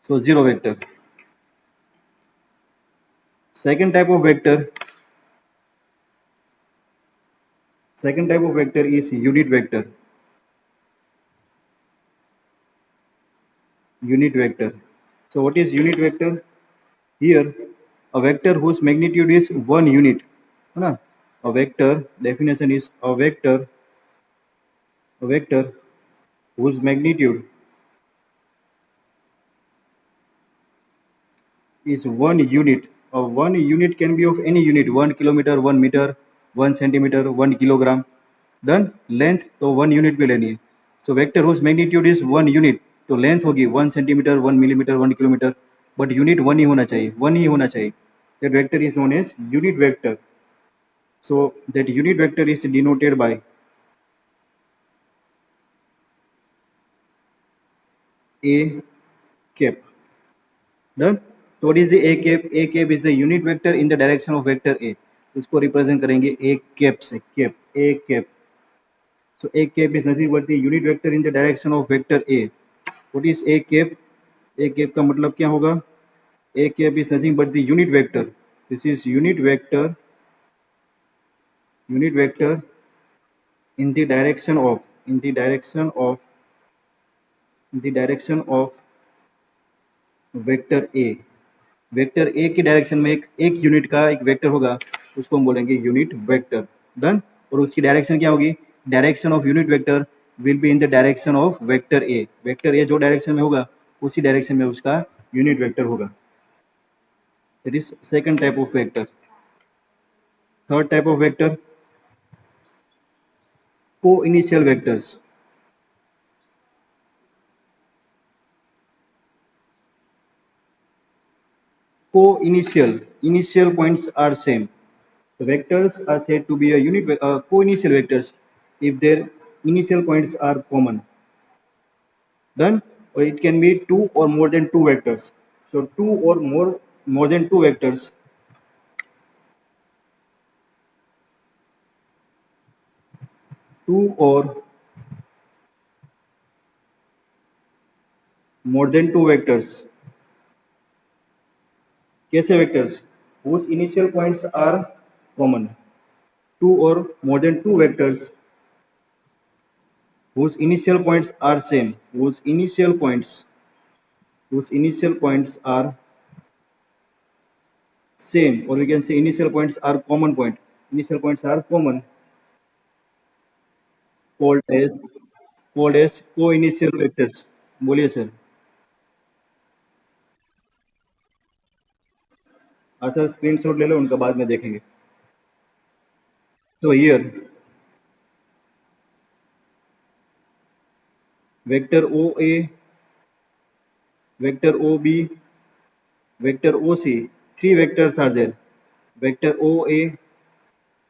So zero vector. Second type of vector is unit vector. Unit vector. So what is unit vector? Here, a vector whose magnitude is 1 unit. है ना? A vector definition is a vector whose magnitude is 1 unit. A 1 unit can be of any unit, 1 kilometer, 1 meter, 1 centimeter, 1 kilogram. Done. Length तो 1 unit पे लेनी है. So vector whose magnitude is 1 unit, तो length होगी 1 centimeter, 1 millimeter, 1 kilometer, but unit 1 ही होना चाहिए, 1 ही होना चाहिए. That vector is known as unit vector. So that unit vector is denoted by A cap. Done. So what is the A cap? A cap is the unit vector in the direction of vector A. उसको represent करेंगे A cap से, cap, A cap. So A cap is nothing but the unit vector in the direction of vector A. What is A cap? A cap का मतलब क्या होगा? A cap is nothing but the unit vector. This is unit vector in the direction of vector A. Vector ए की direction में एक unit का एक vector होगा, उसको हम बोलेंगे यूनिट वेक्टर. डन. और उसकी डायरेक्शन क्या होगी? Direction of unit vector will be in the direction of vector A. Vector A जो डायरेक्शन में होगा उसी डायरेक्शन में उसका यूनिट वेक्टर होगा. That is second type of vector. Third type of vector, coinitial vectors. Initial points are same. The vectors are said to be a co-initial vectors if their initial points are common. Done. Or it can be two or more than two vectors. So two or more than two vectors. Two or more than two vectors. कैसे vectors? Whose initial points are common. Two or more than two vectors whose initial points are same. Whose initial points are same, or we can say initial points are common point. Initial points are common, called as co-initial vectors. बोलिए sir. हाँ sir, screenshot ले लो, उनका बाद में देखेंगे. So here vector OA, vector OB, vector OC, three vectors are there. Vector OA,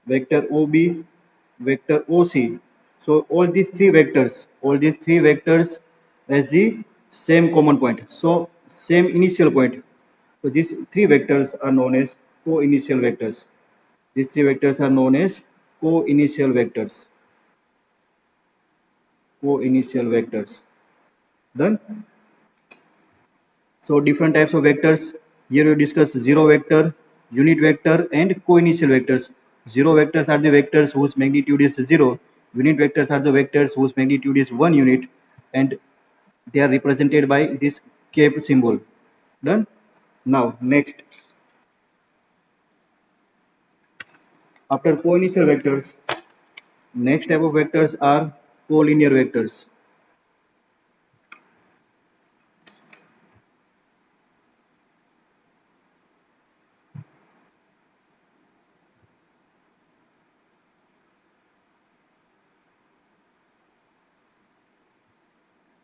vector OB, vector OC. So all these three vectors has the same common point. So same initial point. So these three vectors are known as co-initial vectors. These three vectors are known as co-initial vectors. Co-initial vectors. Done. So different types of vectors. Here we discuss zero vector, unit vector, and co-initial vectors. Zero vectors are the vectors whose magnitude is 0. Unit vectors are the vectors whose magnitude is 1 unit, and they are represented by this cap symbol. Done. Now next, after co-initial vectors, next type of vectors are collinear vectors.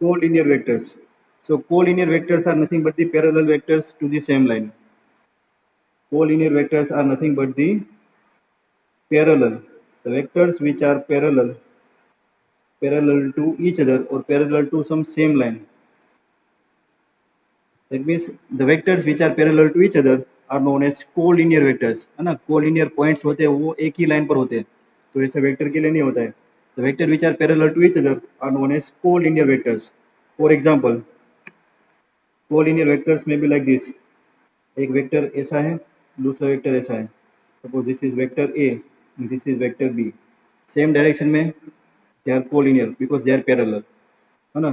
Collinear vectors. So collinear vectors are nothing but the parallel vectors to the same line. Collinear vectors are nothing but the vectors which are parallel to each other or parallel to some same line. That means the vectors which are parallel to each other are known as collinear vectors. है ना? Collinear points होते हैं वो एक ही line पर होते हैं, तो ऐसा वेक्टर के लिए नहीं होता है. The vectors which are parallel to each other are known as collinear vectors. For example, collinear vectors में भी लाइक दिस, एक वेक्टर ऐसा है, दूसरा वेक्टर ऐसा है. Suppose this is vector A, this is vector B. Same direction में they are collinear because they are parallel, है ना.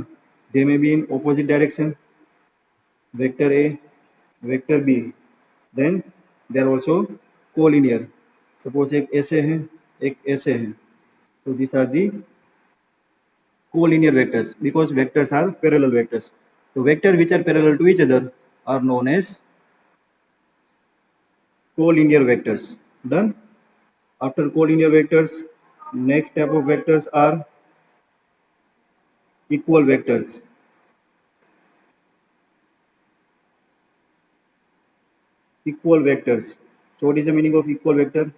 They may be in opposite direction, vector A, vector B, then they are also collinear. Suppose एक ऐसे है, एक ऐसे है. So these are the collinear vectors because vectors are parallel vectors. So vectors which are parallel to each other are known as collinear vectors. Done. After collinear vectors, next type of vectors are equal vectors. Equal vectors. So what is the meaning of equal vector?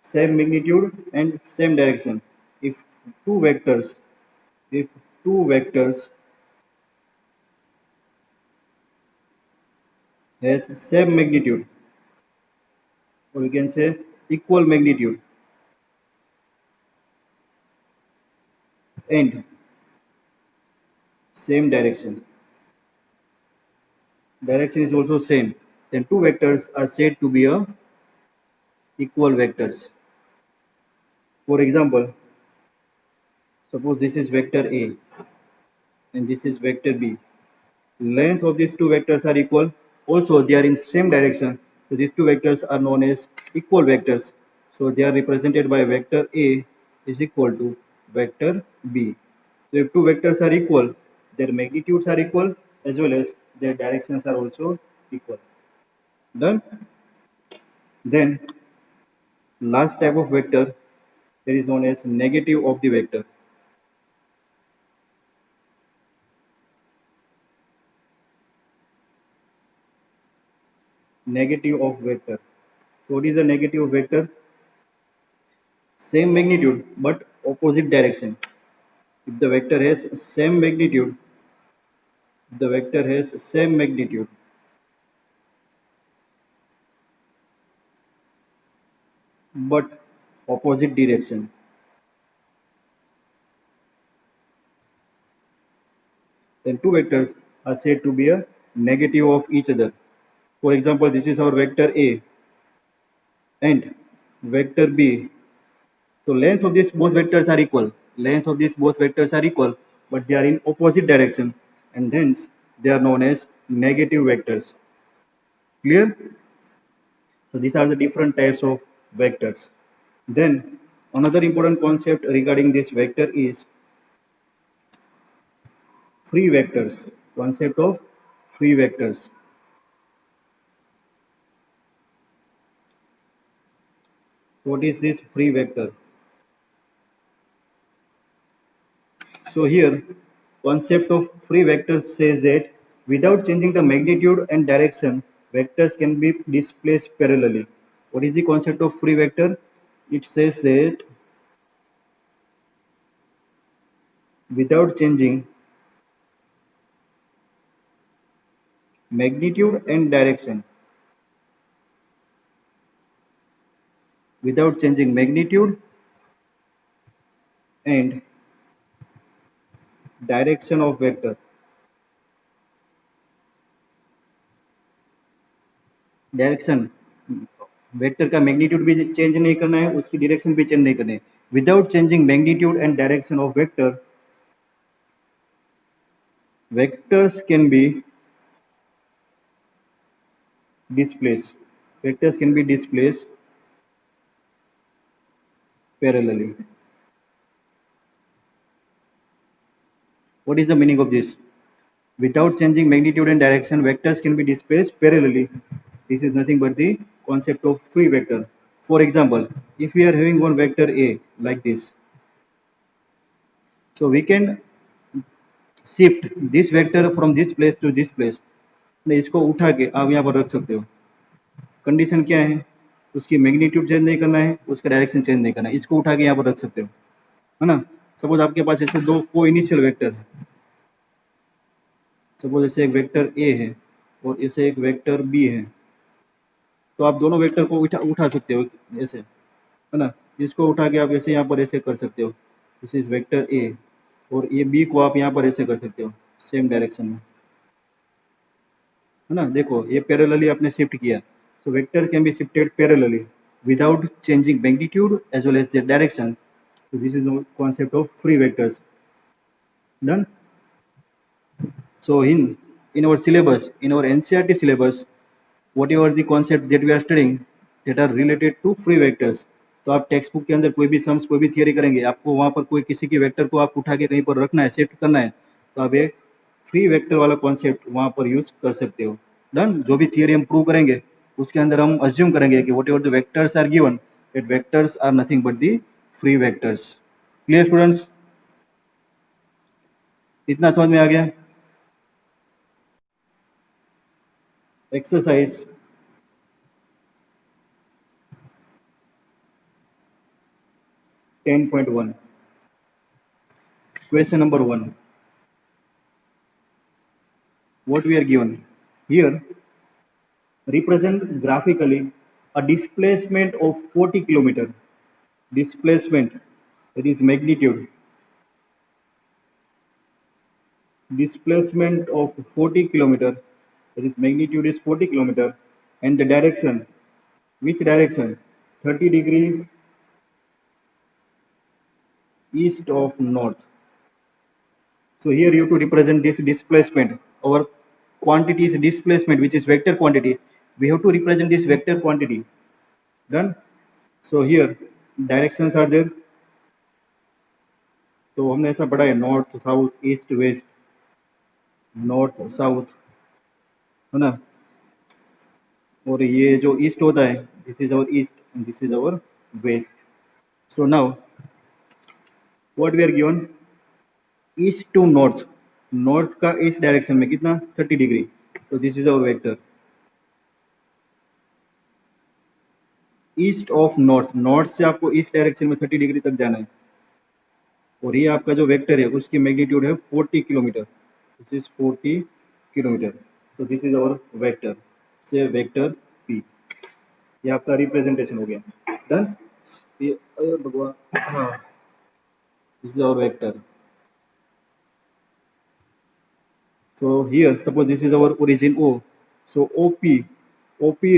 Same magnitude and same direction. If two vectors, if two vectors has same magnitude, or we can say equal magnitude and same direction is also same, then two vectors are said to be a equal vectors. For example, suppose this is vector A and this is vector B. Length of these two vectors are equal, also they are in same direction, so these two vectors are known as equal vectors. So they are represented by vector A is equal to vector B. So if two vectors are equal, their magnitudes are equal as well as their directions are also equal. Done. Then last type of vector that is known as negative of the vector. Negative of vector. So what is the negative of vector? Same magnitude but opposite direction. If the vector has same magnitude, but opposite direction, then two vectors are said to be a negative of each other. For example, this is our vector A and vector B. So length of these both vectors are equal. But they are in opposite direction, and hence they are known as negative vectors. Clear? So these are the different types of vectors. Then another important concept regarding this vector is free vectors. Concept of free vectors. What is this free vector? So here concept of free vectors says that without changing the magnitude and direction, vectors can be displaced parallelly. What is the concept of free vector? It says that without changing magnitude and direction, and direction of vector, direction vector का magnitude भी change नहीं करना है, उसकी direction भी change नहीं करनी है. Without changing magnitude and direction of vector, vectors can be displaced. Parallelly. What is the meaning of this? Without changing magnitude and direction, vectors can be displaced parallelly. This is nothing but the concept of free vector. For example, if we are having one vector A like this, so we can shift this vector from this place to this place. इसको उठा के आप यहाँ पर रख सकते हो. Condition क्या है? उसकी मैग्नीट्यूड चेंज नहीं करना है, उसका डायरेक्शन चेंज नहीं करना है. इसको उठा के यहाँ पर रख सकते हो, है ना. सपोज आपके पास ऐसे दो को इनिशियल वेक्टर है. सपोज ऐसे एक वेक्टर ए है और ऐसे एक वेक्टर बी है, तो आप दोनों वेक्टर को उठा सकते हो ऐसे, है ना. इसको उठा के आप ऐसे यहाँ पर ऐसे कर सकते हो. दिस इज वेक्टर ए और ये बी को आप यहाँ पर ऐसे कर सकते हो सेम डायरेक्शन में. है ना, देखो ये पैरेलली आपने शिफ्ट किया, so vector can be shifted parallelly without changing magnitude as well as the direction. So this is the concept of free vectors. Done. So in our syllabus, in our NCERT syllabus, whatever the concept that we are studying that are related to free vectors. तो आप text book के अंदर कोई भी sums कोई भी theory करेंगे, आपको वहां पर कोई किसी की वेक्टर को आप उठा के कहीं पर रखना है, शिफ्ट करना है, तो आप एक फ्री वेक्टर वाला कॉन्सेप्ट वहां पर यूज कर सकते हो. डन. जो भी थियरी हम प्रूव करेंगे उसके अंदर हम अज्यूम करेंगे कि whatever the vectors are given, that vectors are nothing but the free vectors. Clear students? इतना समझ में आ गया? Exercise 10.1. Question number 1. What we are given here, represent graphically a displacement of 40 kilometer. Displacement, that is magnitude. Displacement of 40 kilometer, that is magnitude is 40 kilometer, and the direction, which direction? 30 degree east of north. So here you have to represent this displacement. Our quantity is displacement, which is vector quantity. We have to represent this vector quantity. Done. So here directions are there. तो हमने ऐसा पढ़ा है, north south east west, north south, है ना, और ये जो ईस्ट होता है, this is our east and this is our west. So now what we are given, east to north, north का ईस्ट डायरेक्शन में कितना, 30 डिग्री, तो this is our vector. East of north, north से आपको east direction में 30 degree तक जाना है, और ये आपका जो वेक्टर है उसकी मैग्नीट्यूड है 40 kilometre. This is 40 kilometre. So this is our vector, say vector P. ये आपका रिप्रेजेंटेशन हो गया. डन. ये भगवान, हाँ, this is our vector. So here suppose this is our origin O, so OP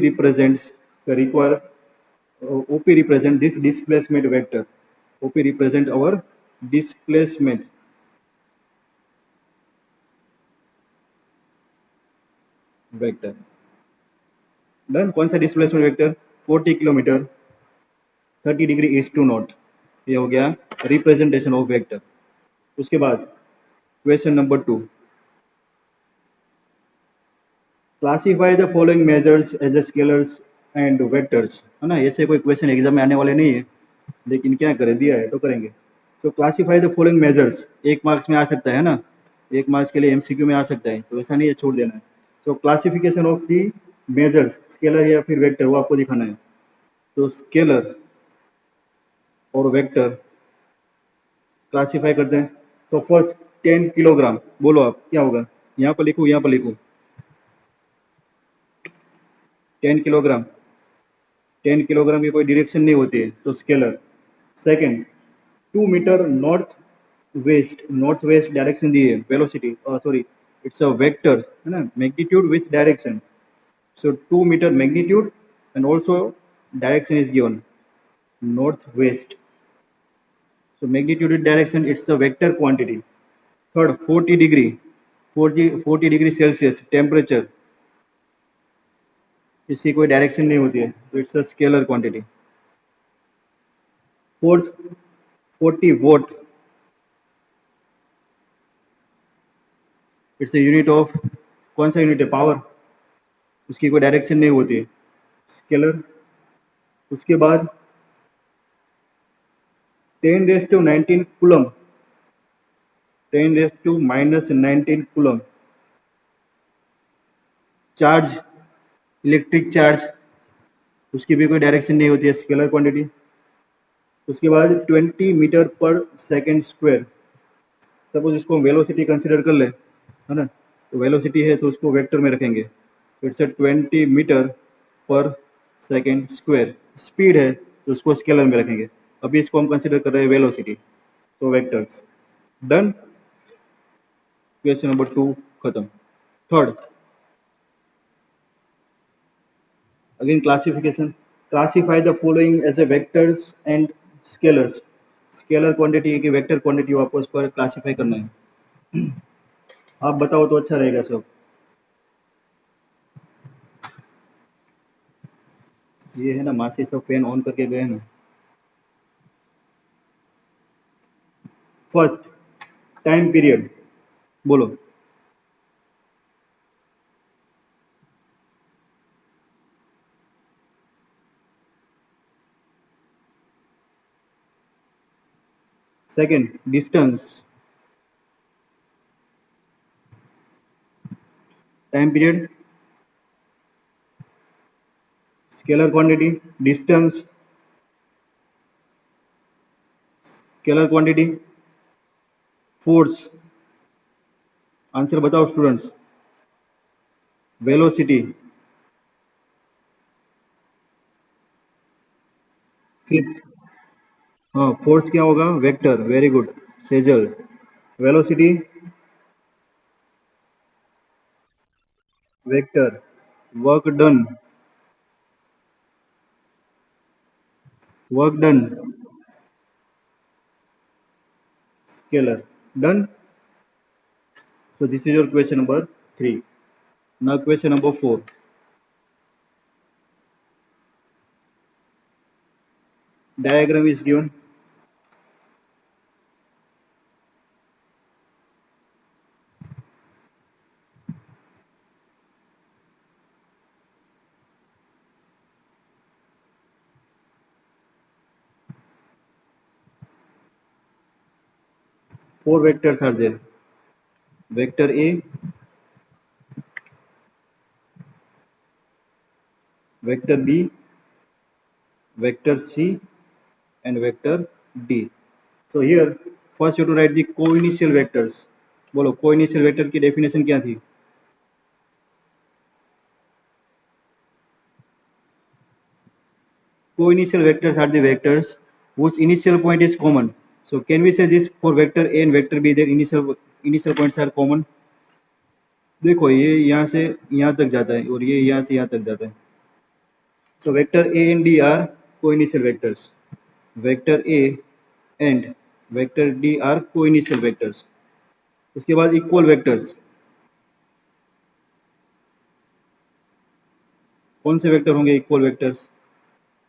represents the required, OP represent this displacement vector. OP represent our displacement vector. Done. कौन सा displacement vector? 40 kilometre 30 degree east to north. ये हो गया representation of vector. उसके बाद question number 2, classify the following measures as a scalars and vectors. है ना, ऐसे कोई क्वेश्चन एग्जाम में आने वाले नहीं है, लेकिन क्या करें, दिया है तो करेंगे. सो क्लासीफाई द फॉलोइंग मेजर्स, एक मार्क्स में आ सकता है ना, एक मार्क्स के लिए एमसीक्यू में आ सकता है, तो ऐसा नहीं है छोड़ देना है. सो classification of the measures, scalar या फिर वेक्टर, वो आपको दिखाना है. तो स्केलर और वेक्टर क्लासीफाई करते हैं. सो फर्स्ट 10 किलोग्राम, बोलो आप क्या होगा, यहाँ पर लिखूँ, यहाँ पर लिखूँ 10 किलोग्राम. 10 किलोग्राम की कोई डायरेक्शन नहीं होती है, तो scalar. Second 2 metre north west direction दी है, velocity, sorry it's a vector, है ना, magnitude with direction. So 2 metre magnitude and also direction is given north west. So magnitude with direction, it's a vector quantity. Third 40 degree, 40 degree Celsius temperature, इसकी कोई direction नहीं होती है, तो it's a scalar quantity. Fourth 40 vote, it's a unit of, कौन सा unit है, power, उसकी कोई डायरेक्शन नहीं होती है, स्केलर. उसके बाद 10⁻19 coulomb, 10⁻−19 coulomb charge, electric charge, उसकी भी कोई डायरेक्शन नहीं होती है, स्केलर क्वांटिटी. उसके बाद 20 मीटर पर सेकेंड स्क्वायर, सपोज इसको हम वेलोसिटी कंसिडर कर ले, है ना, तो वेलोसिटी है तो उसको वेक्टर में रखेंगे, इट्स 20 मीटर पर सेकेंड स्क्वायर. स्पीड है तो उसको स्केलर में रखेंगे. अभी इसको हम कंसिडर कर रहे हैं वेलोसिटी, सो वेक्टर्स. डन. क्वेश्चन नंबर 2 खत्म. Third Again, classification. Classify the following as a vectors and scalars. Scalar quantity की वेक्टर क्वांटिटी आपको इस पर क्लासीफाई करना है. आप बताओ तो अच्छा रहेगा सब. ये है ना, मासी सब फैन ऑन करके गए ना. First, time period. बोलो. Second, distance. Time period, scalar quantity, distance, scalar quantity, force. Answer बताओ स्टूडेंट्स. वेलोसिटी. फिफ्थ, हाँ, फोर्स क्या होगा? Vector. Very good Sejal. Velocity, vector. Work done, work done, scalar. Done. So this is your question number 3. Now question number 4. Diagram is given. Four vectors are there. Vector A, vector B, vector C, and vector D. So here first you have to write the co-initial vectors. बोलो co-initial vector की definition क्या थी? Co-initial vectors are the vectors whose initial point is common. So can we say this for vector A and vector B, their initial points are common? देखो ये यहाँ से यहाँ तक जाता है और ये यहाँ से यहाँ तक जाता है. So vector A and D are co-initial vectors. Vector A and vector D are co-initial vectors. उसके बाद equal vectors. कौन से वेक्टर होंगे equal vectors?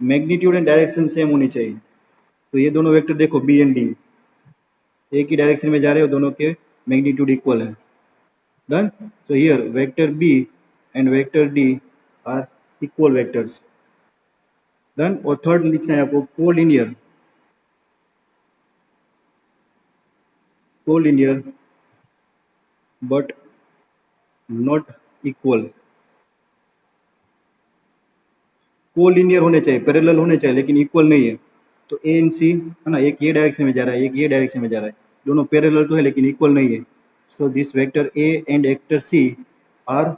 Magnitude and direction same होनी चाहिए. तो ये दोनों वेक्टर देखो बी एंड डी एक ही डायरेक्शन में जा रहे हो, दोनों के मैग्नीट्यूड इक्वल है. Done. So here vector B and vector D are equal vectors. Done. और थर्ड लिखना है आपको collinear. Collinear but not equal. Collinear होने चाहिए, पैरेलल होने चाहिए, लेकिन इक्वल नहीं है. तो ए एंड सी है ना, एक ये डायरेक्शन में जा रहा है, एक ये डायरेक्शन में जा रहा है, दोनों पैरेलल तो है लेकिन इक्वल नहीं है. So this vector A and vector C are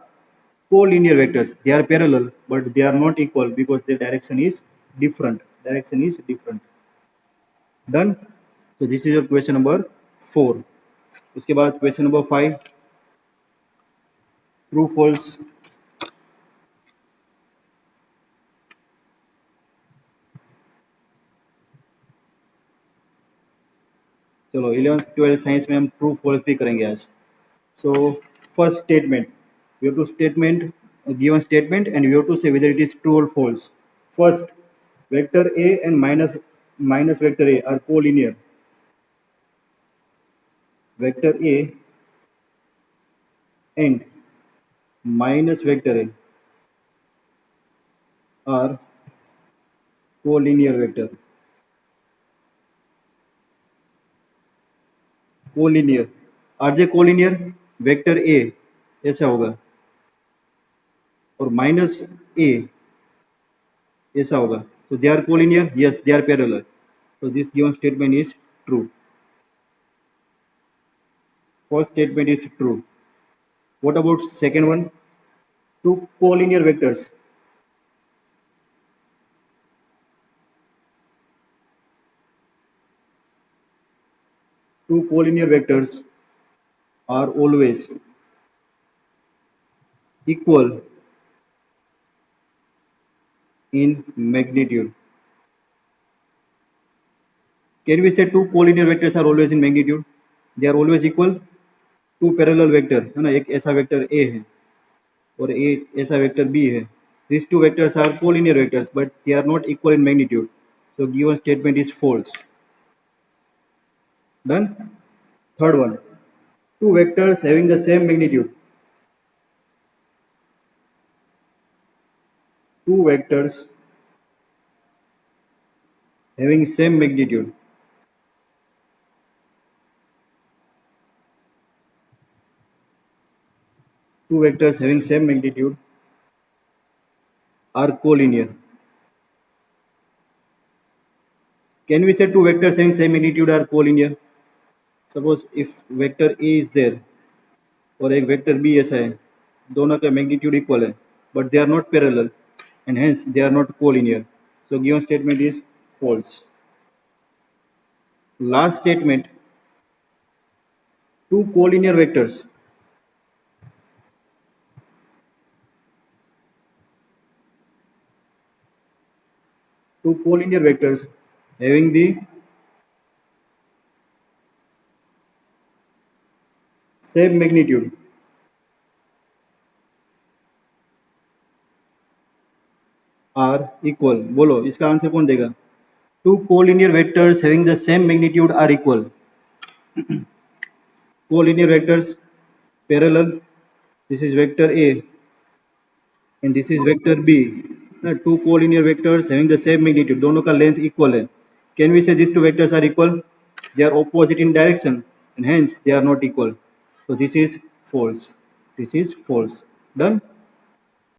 collinear vectors. They are parallel but they are not equal because their direction is different. Direction is different. Done. So this is your question number 4. उसके बाद question number 5. True false. चलो 11th 12th science में हम true false भी करेंगे आज. So first statement, we have to statement given statement and we have to say whether it is true or false. First, vector A and minus vector A are collinear. Vector A and minus vector A are collinear vector. Collinear. Are they collinear? Vector A ऐसा होगा और minus A ऐसा होगा. So they are collinear. Yes, they are parallel. So this given statement is true. First statement is true. What about second one? Two collinear vectors. Two collinear vectors are always equal in magnitude. Can we say two collinear vectors are always in magnitude? They are always equal. Two parallel vector है ना, एक ऐसा vector A है और एक ऐसा vector B है. These two vectors are collinear vectors, but they are not equal in magnitude. So given statement is false. Done. Third one. Two vectors having the same magnitude. Two vectors having same magnitude. Two vectors having same magnitude are collinear. Can we say two vectors having same magnitude are collinear? Suppose if vector A is there और एक vector B ऐसा है, दोनों का magnitude equal है, but they are not parallel and hence they are not collinear. So given statement is false. Last statement, two collinear vectors having the same magnitude are equal. बोलो इसका answer कौन देगा? Two collinear vectors having the same magnitude are equal. Collinear vectors parallel. This is vector A and this is vector B. Two collinear vectors having the same magnitude. दोनों का length equal है. Can we say these two vectors are equal? They are opposite in direction and hence they are not equal. So this is false. This is false. Done.